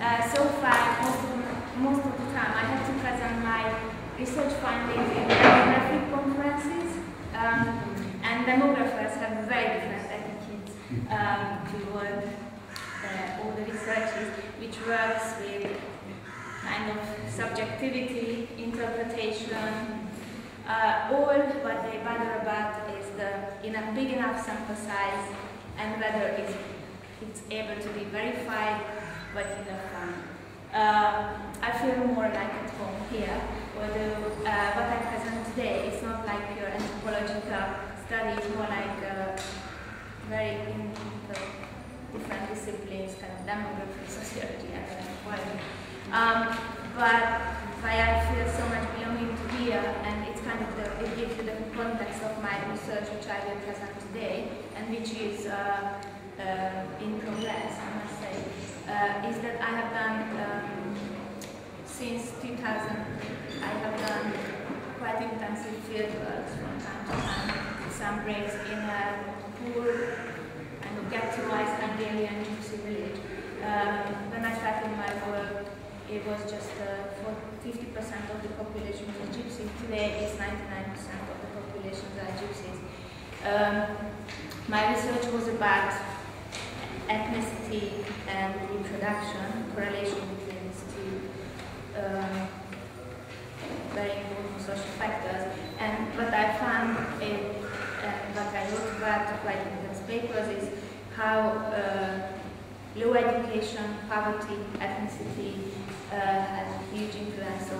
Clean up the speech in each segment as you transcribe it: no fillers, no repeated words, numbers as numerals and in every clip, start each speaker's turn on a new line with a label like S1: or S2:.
S1: So far, most of the time, I have to present my research findings in demographic conferences, and demographers have very different attitudes toward all the researches, which works with kind of subjectivity, interpretation. All what they bother about is in a big enough sample size and whether it's able to be verified but enough fun. I feel more like at home here, although what I present today is not like pure anthropological study, it's more like very in different disciplines, kind of demography, sociology, and anthropology. But why I feel so much belonging to here, and it's kind of it gives you the context of my research, which I will present today, and which is in progress, I must say, is that I have done, since 2000, I have done quite intensive field works from time to time, some breaks in a poor and objectivized Hungarian gypsy village. When I started my work, it was just 50% of the population was gypsy. Today, it's 99% of the population are gypsies. My research was about ethnicity and reproduction, correlation between these two very important social factors. And what I found, what I wrote about quite in those papers, is how low education, poverty, ethnicity has a huge influence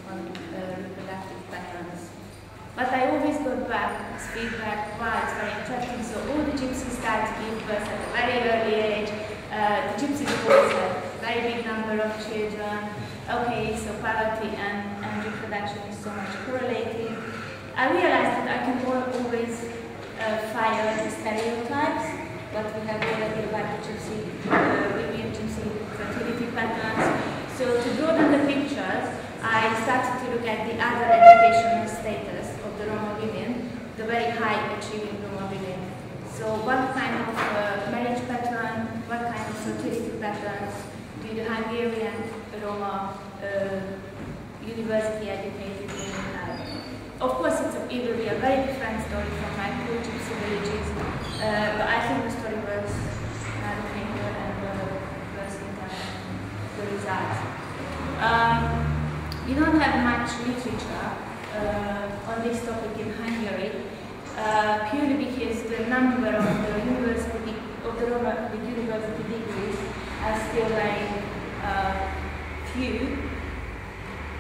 S1: on reproductive patterns. But I always got back as feedback, wow, it's very interesting. So all the gypsies start to give birth at a very early age. The gypsies always have a very big number of children. Okay, so poverty and reproduction is so much correlated. I realized that I can always fire the stereotypes, but we have already about the gypsy, women gypsy fertility patterns. So to broaden the pictures, I started to look at the other educational status of the Roma women, the very high achieving Roma women. So what kind of marriage pattern, what kind of fertility patterns do the Hungarian Roma university educated women have? Of course, it will be a very different story from my poor gypsy villages, but I think the story works looking good and works in the results. We don't have much literature on this topic in Hungary, purely because the number of the university Roma with university degrees are still very few.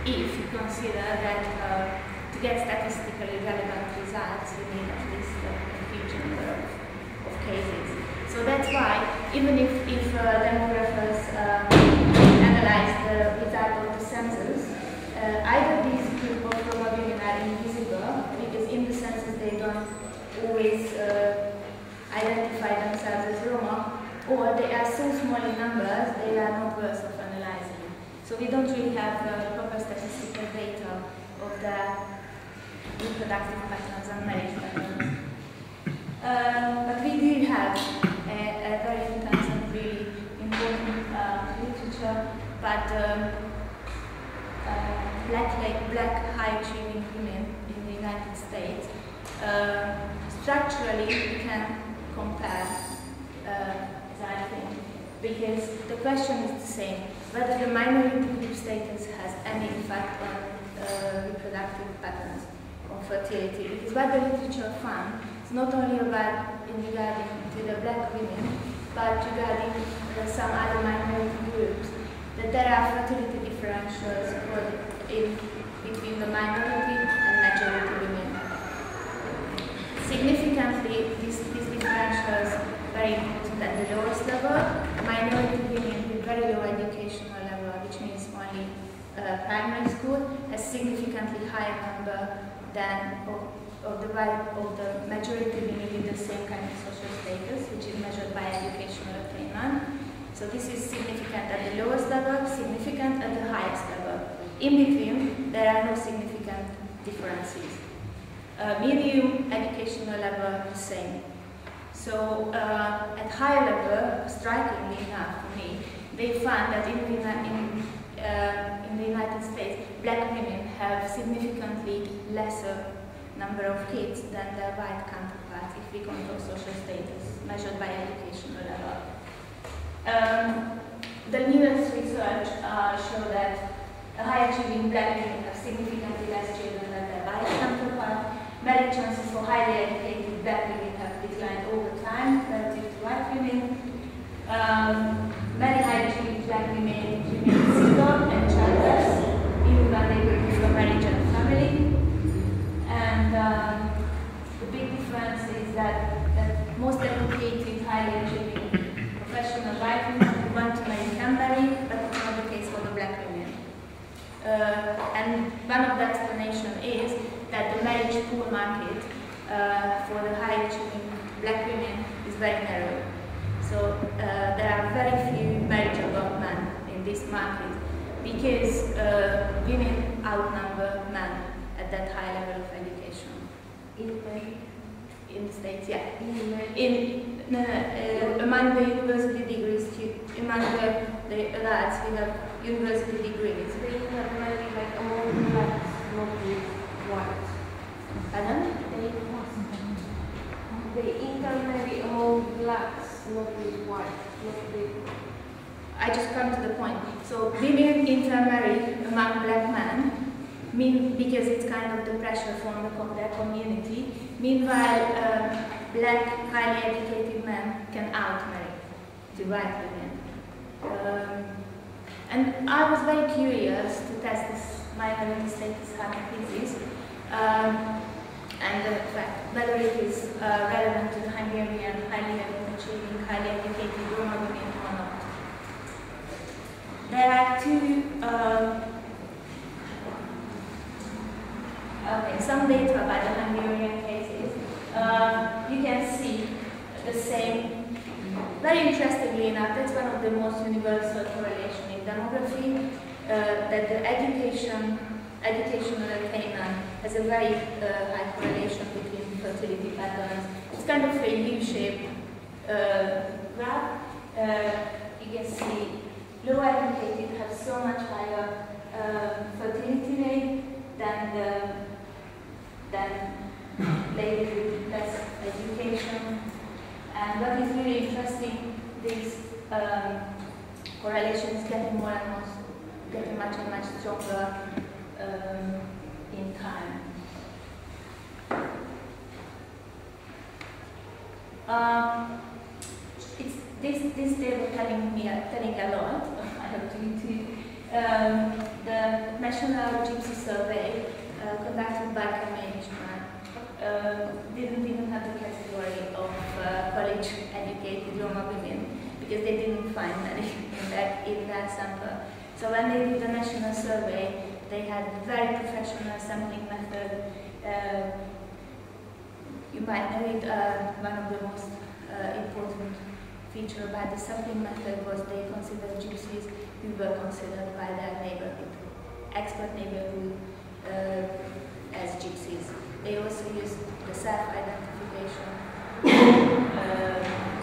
S1: If you consider that to get statistically relevant results, you need at least a huge number of cases. So that's why, even if demographers analyze the result of the census, either these group of Roma women are invisible, because in the census they don't always identify themselves as Roma, or they are so small in numbers, they are not worth of analyzing. So we don't really have proper statistical data of the reproductive patterns and marriage patterns. But we do have a very intense and really important literature, but black high-achieving women in the United States, structurally we can compare, as I think, because the question is the same, whether the minority group status has any effect on reproductive patterns, on fertility, because what the literature found is not only about regarding to the black women, but regarding some other minority groups, that there are fertility differentials between the minority and majority women. Significantly, these differentials are very important at the lowest level. Minority women with very low educational level, which means only primary school, has significantly higher number than of the majority women with the same kind of social status, which is measured by educational attainment. So this is significant at the lowest level, significant at the highest level. In between, there are no significant differences. Medium educational level, the same. So at higher level, strikingly enough for me, they found that in the United States, black women have significantly lesser number of kids than their white counterparts if we control social status measured by educational level. The newest research showed that high-achieving black women have significantly less children than their white counterparts. Marriage chances for highly educated black women have declined over time relative to white women. Many high-achieving black women remain single and childless, even when they work for marriage and family. And the big difference is that most educated, highly achieving professional white women who want to marry can marry, but it's not the case for the black women. And one of the explanations is that the marriage pool market for the high achieving black women is very narrow. So there are very few marriageable men in this market because women outnumber men at that high level of education. In the States, yeah. Among the university degrees, among the lads who have university degrees.
S2: They intermarry like among blacks, not with whites.
S1: Pardon?
S2: They intermarry among blacks, not with whites.
S1: I just come to the point. So women intermarry among black men, because it's kind of the pressure from their community. Meanwhile, black, highly educated men can outmarry the white women. And I was very curious to test this minority status hypothesis and the fact whether it is relevant to the Hungarian highly achieving, highly educated Roma women or not. There are two some data about the Hungarian cases. You can see the same. Very interestingly enough, that's one of the most universal correlation in demography, that the educational attainment has a very high correlation between fertility patterns. It's kind of a U-shaped graph. You can see low educated have so much higher fertility rate than ladies with less education. And what is really interesting, this correlation is getting much and much stronger in time. This table telling a lot. I have to read to you. The National Gypsy Survey conducted by Romania didn't even have the category of college-educated Roma women because they didn't find many in that sample. So when they did the national survey, they had very professional sampling method. You might know it. One of the most important feature about the sampling method was they considered gypsies who were considered by their neighborhood, expert neighborhood, as gypsies. They also used the self-identification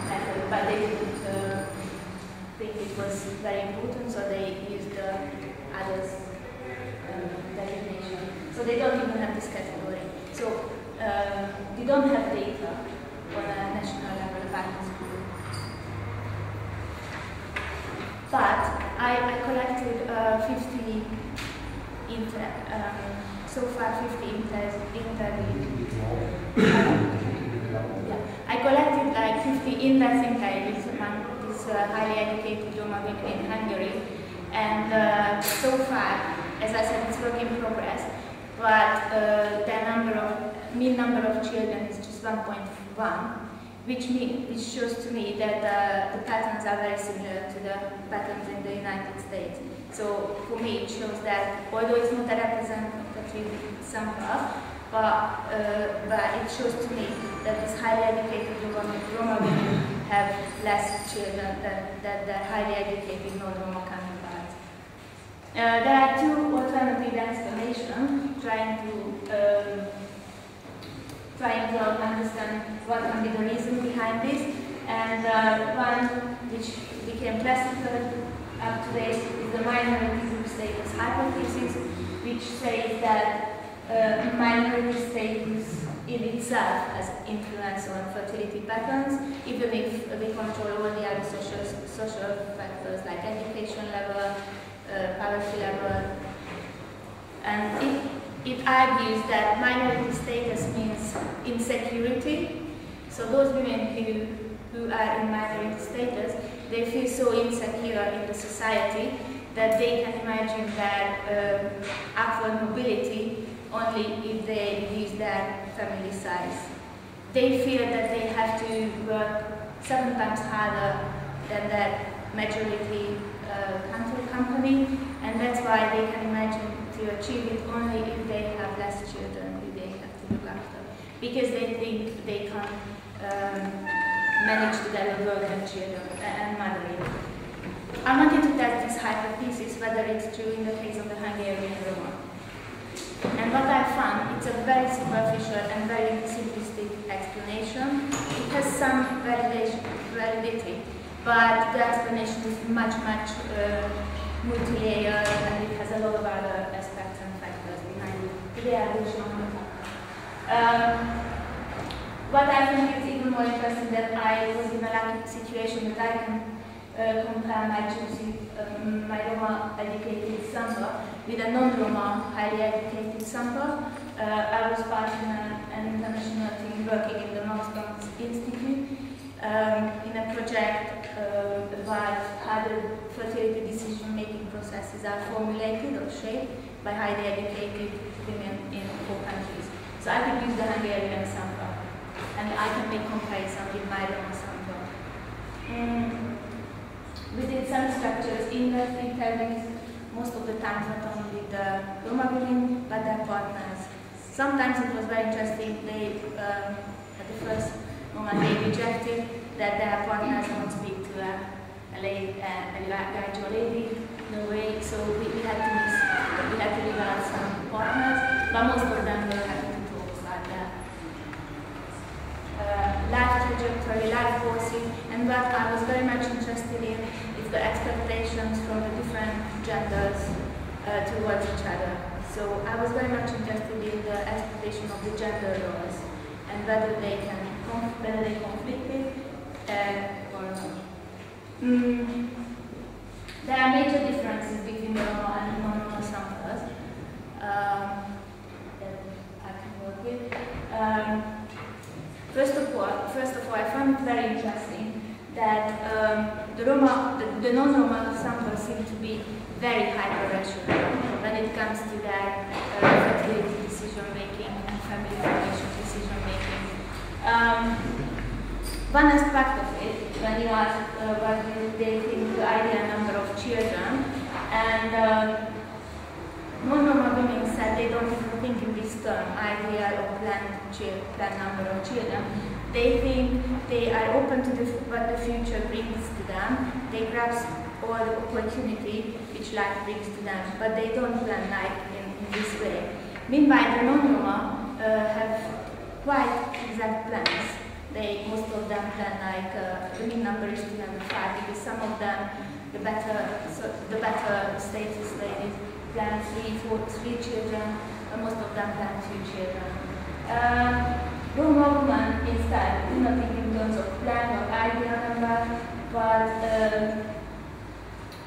S1: method, but they didn't think it was very important, so they used the others designation. So they don't even have this category. So we don't have data on a national level about this group. But I collected 50 so far 50 interviews. I collected like 50 in-depth interviews among these highly educated Roma women in Hungary, and so far, as I said, it's work in progress, but the mean number of children is just 1.1, which shows to me that the patterns are very similar to the patterns in the United States. So for me, it shows that although it's not a representative sample, but it shows to me that these highly educated Roma women have less children than their highly educated non-Roma counterparts. There are two alternative explanations trying to understand what can be the reason behind this, and one which became classical up to date is the minority group status hypothesis, which says that minority status in itself has influence on fertility patterns, even if we control all the other social factors like education level, poverty level. And it argues that minority status means insecurity. So those women who are in minority status, they feel so insecure in the society that they can imagine that upward mobility only if they reduce their family size. They feel that they have to work 7 times harder than their majority company, and that's why they can imagine to achieve it only if they have less children who they have to look after, because they think they can't manage to deliver their children and mothering. I wanted to test this hypothesis, whether it's true in the case of the Hungarian Roma. And what I found, it's a very superficial and very simplistic explanation. It has some validity, but the explanation is much multi-layered, and it has a lot of other aspects and factors behind it. Today I will show you. What I think is even more interesting, that I was in a lucky situation that I can compare my Roma educated sample with a non-Roma highly educated sample. I was part in an international team working in the Max Institute in a project about how the fertility decision-making processes are formulated or shaped by highly educated women in 4 countries. So I could use the Hungarian sample, and I can make comparison with my Roma sample. We did some structures in the interviews, most of the time not only with the Roma women, but their partners. Sometimes it was very interesting. They, at the first moment, they rejected that their partners won't speak to a guy to a lady, no way. So we had to leave out some partners, but most of them were happy to talk about that. Life trajectory, life forces, and what I was very much interested in is the expectations from the different genders towards each other. So I was very much interested in the expectation of the gender roles and whether they conflicted or not. There are major differences between the Roma and non-Roma samples that I can work with. First of all, I found it very interesting that the non-Roma samples seem to be very hyper-rational when it comes to their fertility decision-making and family formation decision-making. One aspect of it, when you ask what they think the ideal number of children, and non-Roma women said they don't even think in this term, ideal or planned number of children. They think they are open to what the future brings to them. They grasp all the opportunity which life brings to them, but they don't plan like in this way. Meanwhile, the non-Roma have quite exact plans. Most of them plan like the mean number is 205, because some of them, the better status ladies, plan 3 children, and most of them plan 2 children. Roma women instead do not think in terms of plan or ideal number,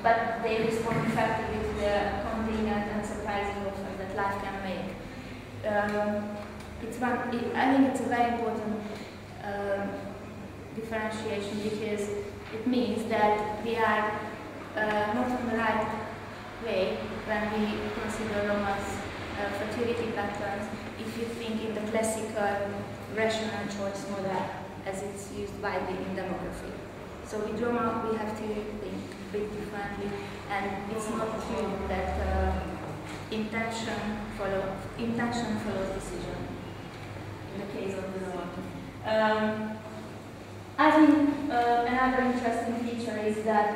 S1: but they respond effectively to the convenient and surprising offers that life can make. I think it's a very important differentiation, because it means that we are not on the right way when we consider Roma's fertility patterns, if you think in the classical rational choice model as it's used widely in demography. So with Roma we have to think a bit differently, and it's not true that intention follows decision in the case of the Roma. I think another interesting feature is that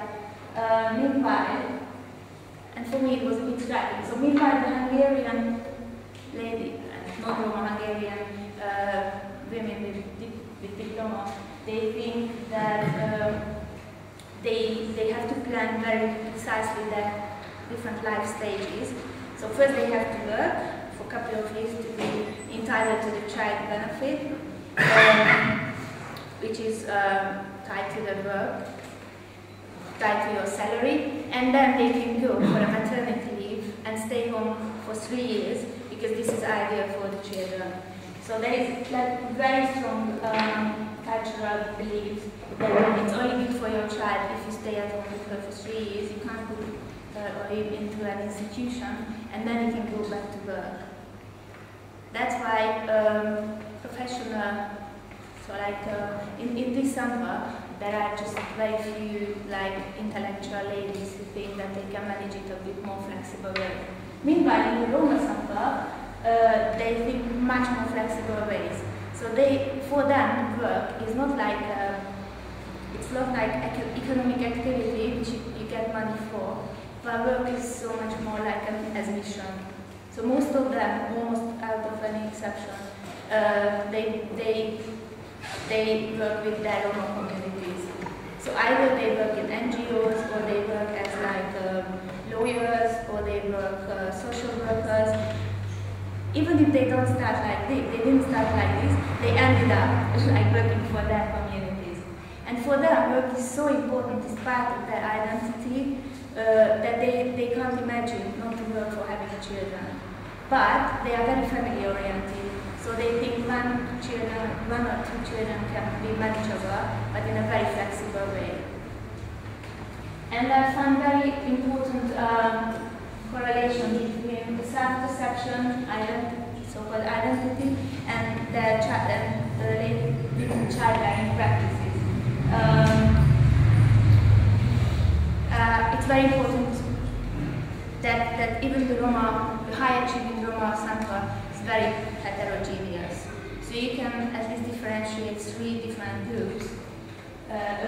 S1: meanwhile, and for me it was a bit striking, so meanwhile the Hungarian lady, non-Roma Hungarian women with diploma, they think that they have to plan very precisely their different life stages. So first they have to work for a couple of years to be entitled to the child benefit, which is tied to the work, tied to your salary, and then they can go for a maternity leave and stay home for 3 years, because this is ideal for the children. So there is like very strong cultural beliefs that it's only good for your child if you stay at home with her for 3 years. You can't put or live into an institution, and then you can go back to work. That's why professional, so like in December, there are just very few like intellectual ladies who think that they can manage it a bit more flexible way. Meanwhile, in the Roma sample, they think much more flexible ways. So for them, work is not like it's not like economic activity which you get money for, but work is so much more like an mission. So most of them, almost out of any exception, they work with their Roma communities. So either they work in NGOs, or they work as like lawyers, or they work social workers. Even if they don't start like this, they didn't start like this, they ended up like working for their communities. And for them, work is so important, it's part of their identity, that they can't imagine not to work for having children. But they are very family oriented, so they think one or two children can be manageable, but in a very flexible way. And I found very important correlation between the self-perception, so-called identity, and the childbearing practices. It's very important that even the high-achieving Roma sample is very heterogeneous. So you can at least differentiate 3 different groups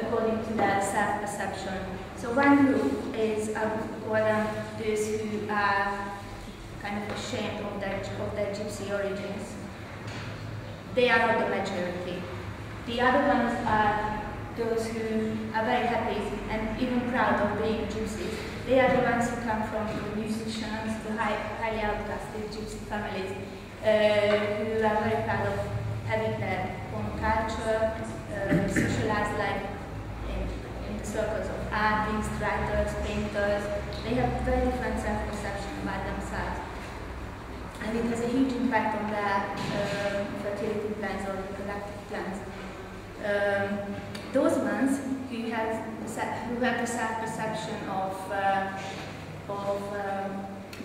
S1: according to their self-perception. So one group is those who are kind of ashamed of their gypsy origins. They are not the majority. The other ones are those who are very happy and even proud of being gypsies. They are the ones who come from the musicians, the highly outcasted gypsy families, who are very proud of having their own culture, socialized like in the circles of artists, writers, painters. They have very different self-perception about themselves. And it has a huge impact on their fertility plans or reproductive plans. Those ones who have the self-perception of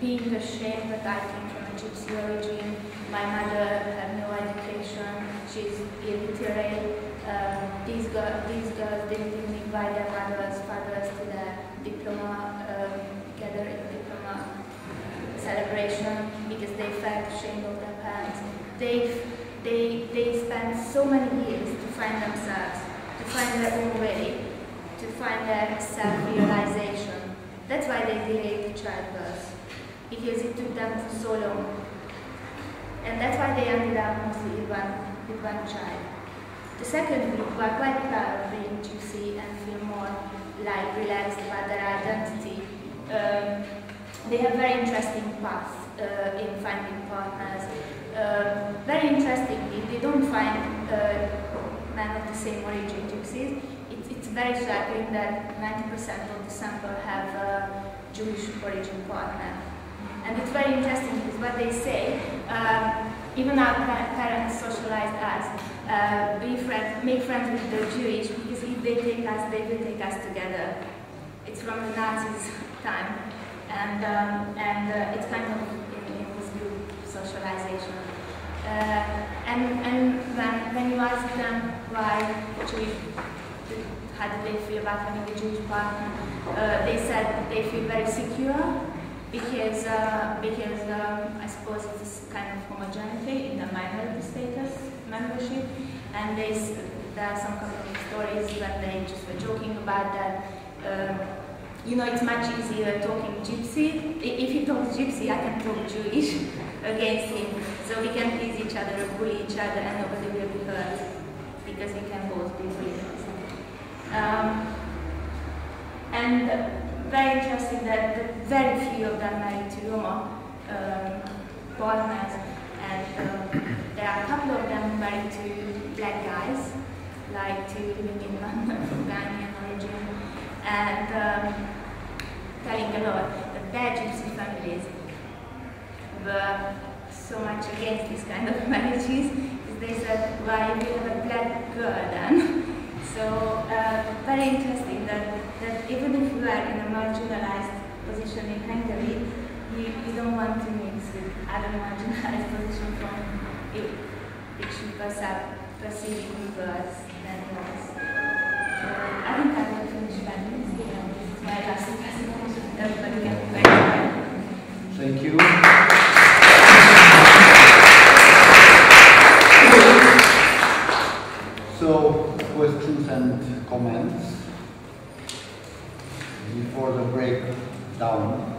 S1: being ashamed that I came from a gypsy origin, my mother had no education, she's illiterate, these girls didn't even invite their fathers to their diploma celebration because they felt ashamed of their parents. They spent so many years to find themselves, to find their own way, to find their self-realization. That's why they delayed childbirth, because it took them for so long. And that's why they ended up mostly with one child. The second group were quite proud of being gypsy and feel more like relaxed about their identity. They have very interesting paths in finding partners. Very interestingly, they don't find men of the same origin gypsies. It's very striking that 90% of the sample have a Jewish origin partner. And it's very interesting because what they say, even our parents socialized us, make friends with the Jewish, because if they take us, they will take us together. It's from the Nazis' time. And it's kind of in this group socialization. And when you ask them why Jewish, how do they feel about having a Jewish partner, they said they feel very secure because I suppose it's kind of homogeneity in the minority status membership, and there are some couple of stories when they just were joking about that. You know, it's much easier talking gypsy. If he talks gypsy, I can talk Jewish against him. So we can please each other, or bully each other, and nobody will be hurt because we can both be bullied. And very interesting that very few of them married to Roma partners, and there are a couple of them married to black guys, like to living in London from Ghanaian origin, and telling a lot that their gypsy families were so much against this kind of marriages, because they said, well, you will have a black girl then. So very interesting that even if you are in a marginalized position in Hungary, you don't want to mix with other marginalized position from which you perceive people as yours. I think I will finish that. This is my last presentation. Everybody can be very well.
S3: Thank you. So, questions and comments before the breakdown.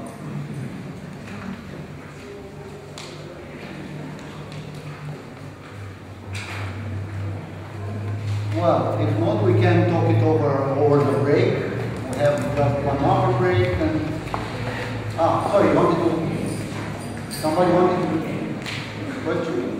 S3: Well, if not, we can talk it over the break. We have just 1 hour break and sorry, somebody wanted to question?